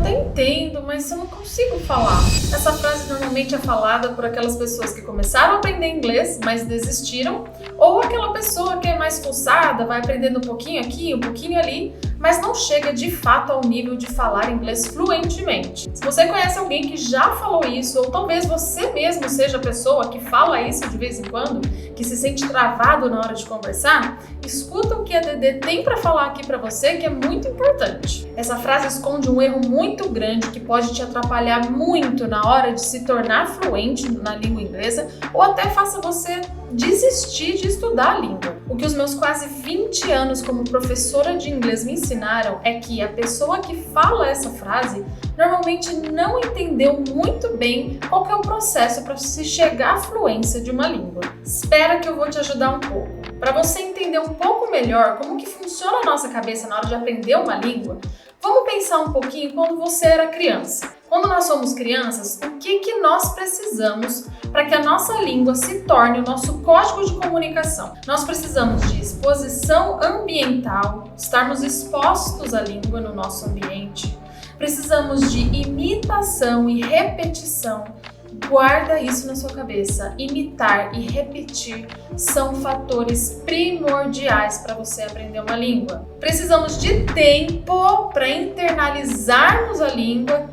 até entendo, mas eu não consigo falar. Essa frase normalmente é falada por aquelas pessoas que começaram a aprender inglês, mas desistiram, ou aquela pessoa que é mais forçada, vai aprendendo um pouquinho aqui, um pouquinho ali, mas não chega de fato ao nível de falar inglês fluentemente. Se você conhece alguém que já falou isso, ou talvez você mesmo seja a pessoa que fala isso de vez em quando, que se sente travado na hora de conversar, escuta o que a Dedê tem para falar aqui para você, que é muito importante. Essa frase esconde um erro muito grande que pode te atrapalhar muito na hora de se tornar fluente na língua inglesa, ou até faça você desistir de estudar a língua. O que os meus quase 20 anos como professora de inglês me ensinaram é que a pessoa que fala essa frase normalmente não entendeu muito bem qual que é o processo para se chegar à fluência de uma língua. Espera que eu vou te ajudar um pouco. Para você entender um pouco melhor como que funciona a nossa cabeça na hora de aprender uma língua, vamos pensar um pouquinho quando você era criança. Quando nós somos crianças, o que nós precisamos para que a nossa língua se torne o nosso código de comunicação? Nós precisamos de exposição ambiental, estarmos expostos à língua no nosso ambiente. Precisamos de imitação e repetição. Guarda isso na sua cabeça. Imitar e repetir são fatores primordiais para você aprender uma língua. Precisamos de tempo para internalizarmos a língua,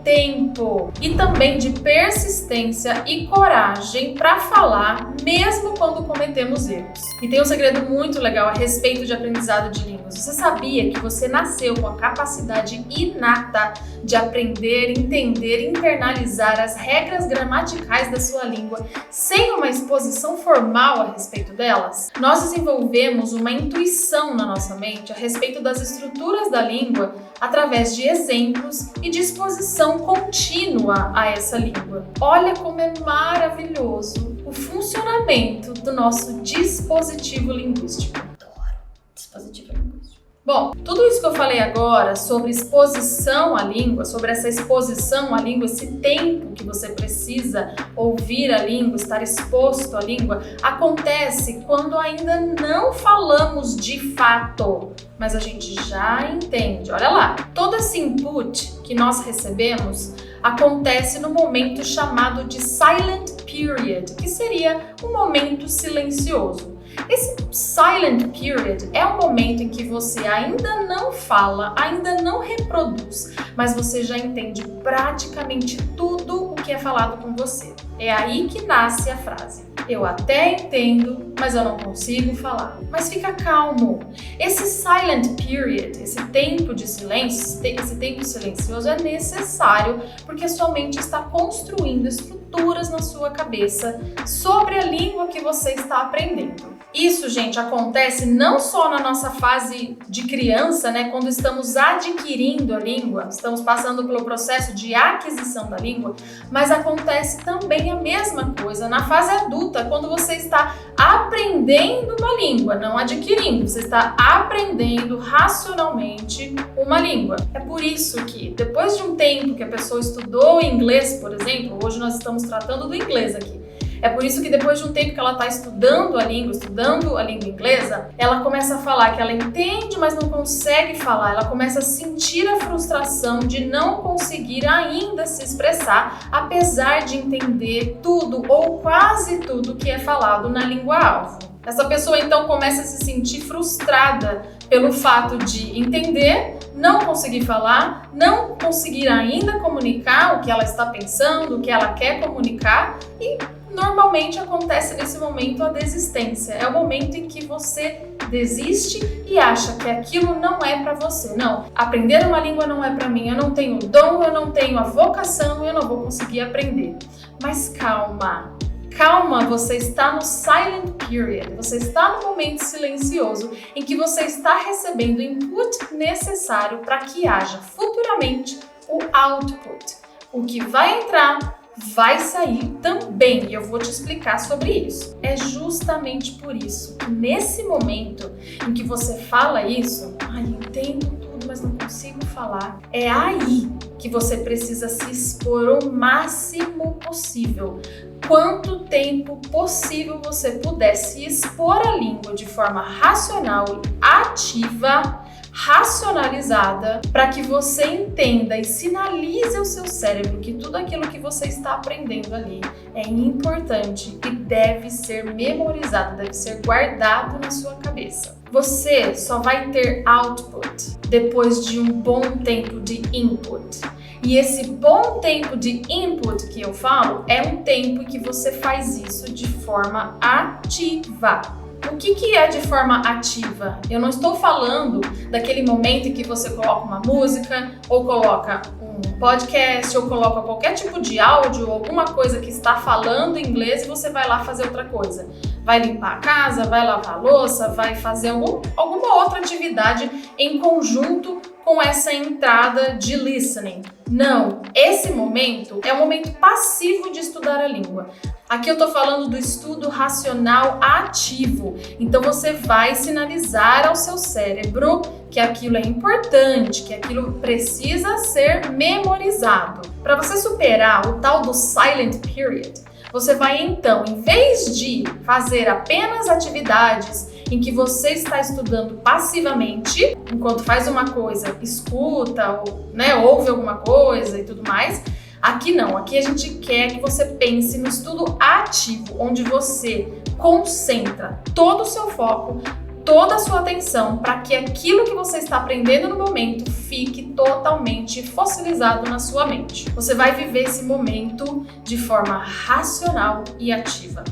e também de persistência e coragem para falar, mesmo quando cometemos erros. E tem um segredo muito legal a respeito de aprendizado de línguas. Você sabia que você nasceu com a capacidade inata de aprender, entender e internalizar as regras gramaticais da sua língua sem uma exposição formal a respeito delas? Nós desenvolvemos uma intuição na nossa mente a respeito das estruturas da língua através de exemplos e de exposição contínua a essa língua. Olha como é maravilhoso o funcionamento do nosso dispositivo linguístico. Adoro dispositivo linguístico. Bom, tudo isso que eu falei agora sobre exposição à língua, sobre essa exposição à língua, esse tempo que você precisa ouvir a língua, estar exposto à língua, acontece quando ainda não falamos de fato, mas a gente já entende. Olha lá, todo esse input que nós recebemos acontece no momento chamado de silent period, que seria um momento silencioso. Esse silent period é o momento em que você ainda não fala, ainda não reproduz, mas você já entende praticamente tudo o que é falado com você. É aí que nasce a frase. Eu até entendo, mas eu não consigo falar. Mas fica calmo. Esse silent period, esse tempo de silêncio, esse tempo silencioso é necessário porque sua mente está construindo estruturas na sua cabeça sobre a língua que você está aprendendo. Isso, gente, acontece não só na nossa fase de criança, né, quando estamos adquirindo a língua, estamos passando pelo processo de aquisição da língua, mas acontece também a mesma coisa na fase adulta, quando você está aprendendo uma língua, não adquirindo, você está aprendendo racionalmente uma língua. É por isso que, depois de um tempo que a pessoa estudou inglês, por exemplo, hoje nós estamos tratando do inglês aqui, é por isso que depois de um tempo que ela está estudando a língua inglesa, ela começa a falar que ela entende, mas não consegue falar. Ela começa a sentir a frustração de não conseguir ainda se expressar, apesar de entender tudo ou quase tudo que é falado na língua-alvo. Essa pessoa então começa a se sentir frustrada pelo fato de entender, não conseguir falar, não conseguir ainda comunicar o que ela está pensando, o que ela quer comunicar e normalmente acontece nesse momento a desistência. É o momento em que você desiste e acha que aquilo não é para você. Não, aprender uma língua não é para mim, eu não tenho dom, eu não tenho a vocação, eu não vou conseguir aprender. Mas calma. Calma, você está no silent period, você está no momento silencioso em que você está recebendo o input necessário para que haja futuramente o output. O que vai entrar vai sair também e eu vou te explicar sobre isso. É justamente por isso que nesse momento em que você fala isso, entendo tudo, mas não consigo falar, é aí que você precisa se expor o máximo possível. Quanto tempo possível você puder se expor à língua de forma racional e ativa, racionalizada para que você entenda e sinalize ao seu cérebro que tudo aquilo que você está aprendendo ali é importante e deve ser memorizado, deve ser guardado na sua cabeça. Você só vai ter output depois de um bom tempo de input. E esse bom tempo de input que eu falo é um tempo que você faz isso de forma ativa. O que é de forma ativa? Eu não estou falando daquele momento em que você coloca uma música, ou coloca um podcast, ou coloca qualquer tipo de áudio, ou alguma coisa que está falando inglês e você vai lá fazer outra coisa. Vai limpar a casa, vai lavar a louça, vai fazer alguma outra atividade em conjunto com essa entrada de listening. Não, esse momento é um momento passivo de estudar a língua. Aqui eu tô falando do estudo racional ativo. Então você vai sinalizar ao seu cérebro que aquilo é importante, que aquilo precisa ser memorizado. Para você superar o tal do silent period, você vai então, em vez de fazer apenas atividades em que você está estudando passivamente, enquanto faz uma coisa, escuta, ou, ouve alguma coisa e tudo mais, aqui não, aqui a gente quer que você pense no estudo ativo, onde você concentra todo o seu foco, toda a sua atenção para que aquilo que você está aprendendo no momento fique totalmente fossilizado na sua mente. Você vai viver esse momento de forma racional e ativa.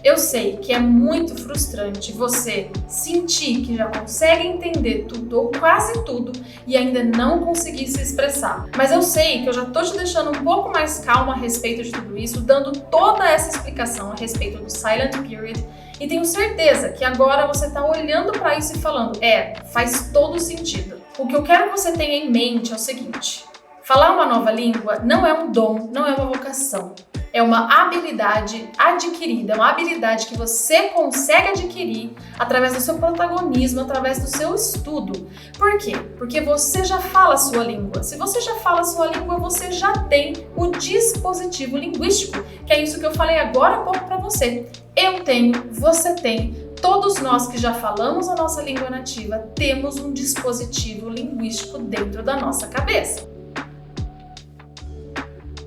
Eu sei que é muito frustrante você sentir que já consegue entender tudo ou quase tudo e ainda não conseguir se expressar. Mas eu sei que eu já tô te deixando um pouco mais calma a respeito de tudo isso, dando toda essa explicação a respeito do silent period. E tenho certeza que agora você está olhando para isso e falando, faz todo sentido. O que eu quero que você tenha em mente é o seguinte: falar uma nova língua não é um dom, não é uma vocação. É uma habilidade adquirida, uma habilidade que você consegue adquirir através do seu protagonismo, através do seu estudo. Por quê? Porque você já fala a sua língua. Se você já fala a sua língua, você já tem o dispositivo linguístico, que é isso que eu falei agora há pouco para você. Eu tenho, você tem, todos nós que já falamos a nossa língua nativa temos um dispositivo linguístico dentro da nossa cabeça.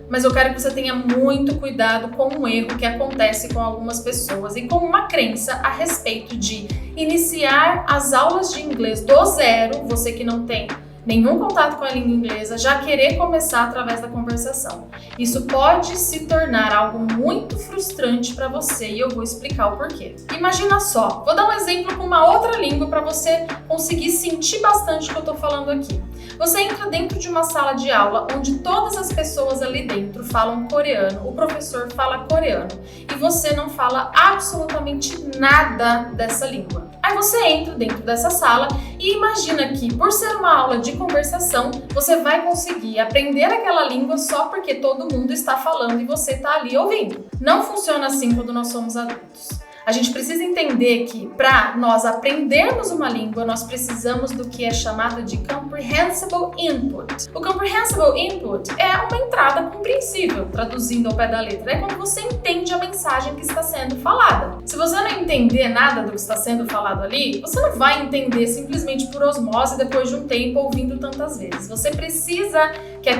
Mas eu quero que você tenha muito cuidado com um erro que acontece com algumas pessoas e com uma crença a respeito de iniciar as aulas de inglês do zero, você que não tem nenhum contato com a língua inglesa, já querer começar através da conversação. Isso pode se tornar algo muito frustrante para você e eu vou explicar o porquê. Imagina só, vou dar um exemplo com uma outra língua para você conseguir sentir bastante o que eu estou falando aqui. Você entra dentro de uma sala de aula onde todas as pessoas ali dentro falam coreano, o professor fala coreano e você não fala absolutamente nada dessa língua. Aí você entra dentro dessa sala e imagina que, por ser uma aula de conversação, você vai conseguir aprender aquela língua só porque todo mundo está falando e você está ali ouvindo. Não funciona assim quando nós somos adultos. A gente precisa entender que, para nós aprendermos uma língua, nós precisamos do que é chamado de comprehensible input. O comprehensible input é uma entrada compreensível, traduzindo ao pé da letra. É quando você entende a mensagem que está sendo falada. Se você não entender nada do que está sendo falado ali, você não vai entender simplesmente por osmose depois de um tempo ouvindo tantas vezes. Você precisa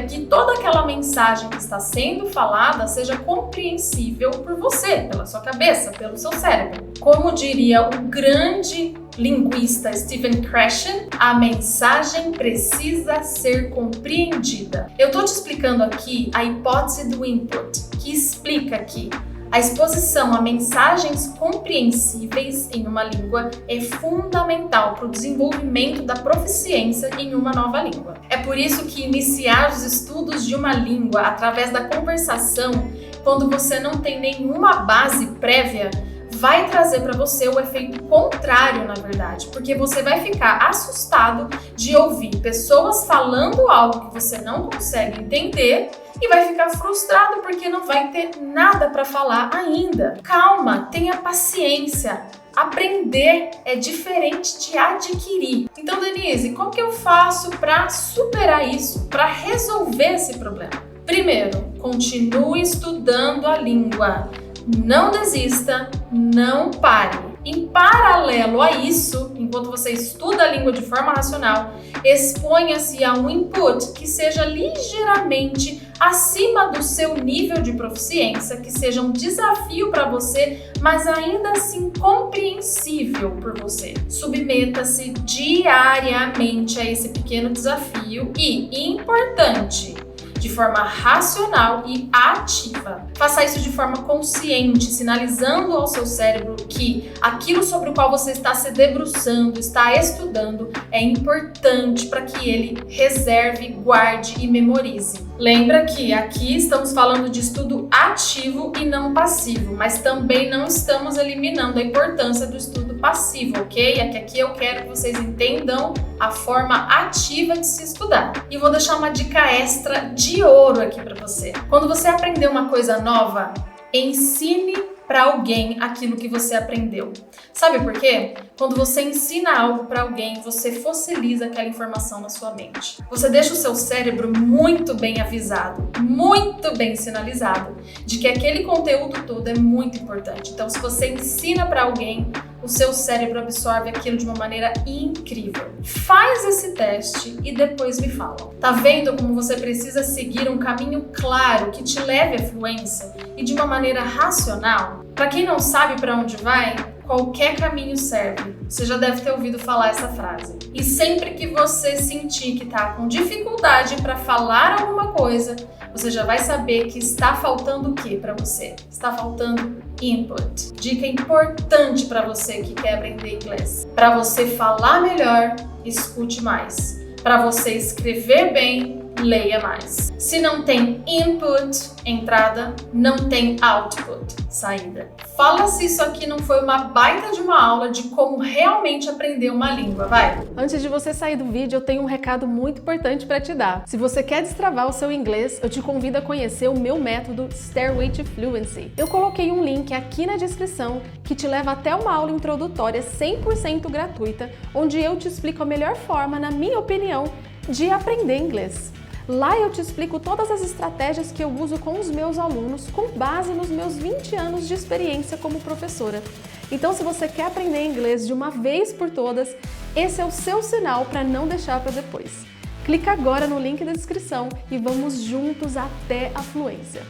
que toda aquela mensagem que está sendo falada seja compreensível por você, pela sua cabeça, pelo seu cérebro. Como diria o grande linguista Stephen Krashen, a mensagem precisa ser compreendida. Eu estou te explicando aqui a hipótese do input, que explica que a exposição a mensagens compreensíveis em uma língua é fundamental para o desenvolvimento da proficiência em uma nova língua. É por isso que iniciar os estudos de uma língua através da conversação, quando você não tem nenhuma base prévia, vai trazer para você o efeito contrário, na verdade, porque você vai ficar assustado de ouvir pessoas falando algo que você não consegue entender e vai ficar frustrado porque não vai ter nada para falar ainda. Calma, tenha paciência. Aprender é diferente de adquirir. Então, Denise, como que eu faço para superar isso, para resolver esse problema? Primeiro, continue estudando a língua. Não desista, não pare. Em paralelo a isso, enquanto você estuda a língua de forma racional, exponha-se a um input que seja ligeiramente acima do seu nível de proficiência, que seja um desafio para você, mas ainda assim compreensível por você. Submeta-se diariamente a esse pequeno desafio e, importante, de forma racional e ativa. Faça isso de forma consciente, sinalizando ao seu cérebro que aquilo sobre o qual você está se debruçando, está estudando, é importante para que ele reserve, guarde e memorize. Lembra que aqui estamos falando de estudo ativo e não passivo, mas também não estamos eliminando a importância do estudo passivo, ok? É que aqui eu quero que vocês entendam a forma ativa de se estudar. E vou deixar uma dica extra de ouro aqui para você. Quando você aprender uma coisa nova, ensine para alguém aquilo que você aprendeu. Sabe por quê? Quando você ensina algo para alguém, você fossiliza aquela informação na sua mente. Você deixa o seu cérebro muito bem avisado, muito bem sinalizado de que aquele conteúdo todo é muito importante. Então, se você ensina para alguém, o seu cérebro absorve aquilo de uma maneira incrível. Faz esse teste e depois me fala. Tá vendo como você precisa seguir um caminho claro que te leve à fluência e de uma maneira racional? Para quem não sabe para onde vai, qualquer caminho serve. Você já deve ter ouvido falar essa frase. E sempre que você sentir que tá com dificuldade para falar alguma coisa, você já vai saber que está faltando o que para você? Está faltando input. Dica importante para você que quer aprender inglês. Para você falar melhor, escute mais. Para você escrever bem, leia mais. Se não tem input, entrada, não tem output, saída. Fala se isso aqui não foi uma baita de uma aula de como realmente aprender uma língua, vai! Antes de você sair do vídeo, eu tenho um recado muito importante para te dar. Se você quer destravar o seu inglês, eu te convido a conhecer o meu método Stairway to Fluency. Eu coloquei um link aqui na descrição que te leva até uma aula introdutória 100% gratuita, onde eu te explico a melhor forma, na minha opinião, de aprender inglês. Lá eu te explico todas as estratégias que eu uso com os meus alunos com base nos meus 20 anos de experiência como professora. Então, se você quer aprender inglês de uma vez por todas, esse é o seu sinal para não deixar para depois. Clica agora no link da descrição e vamos juntos até a fluência.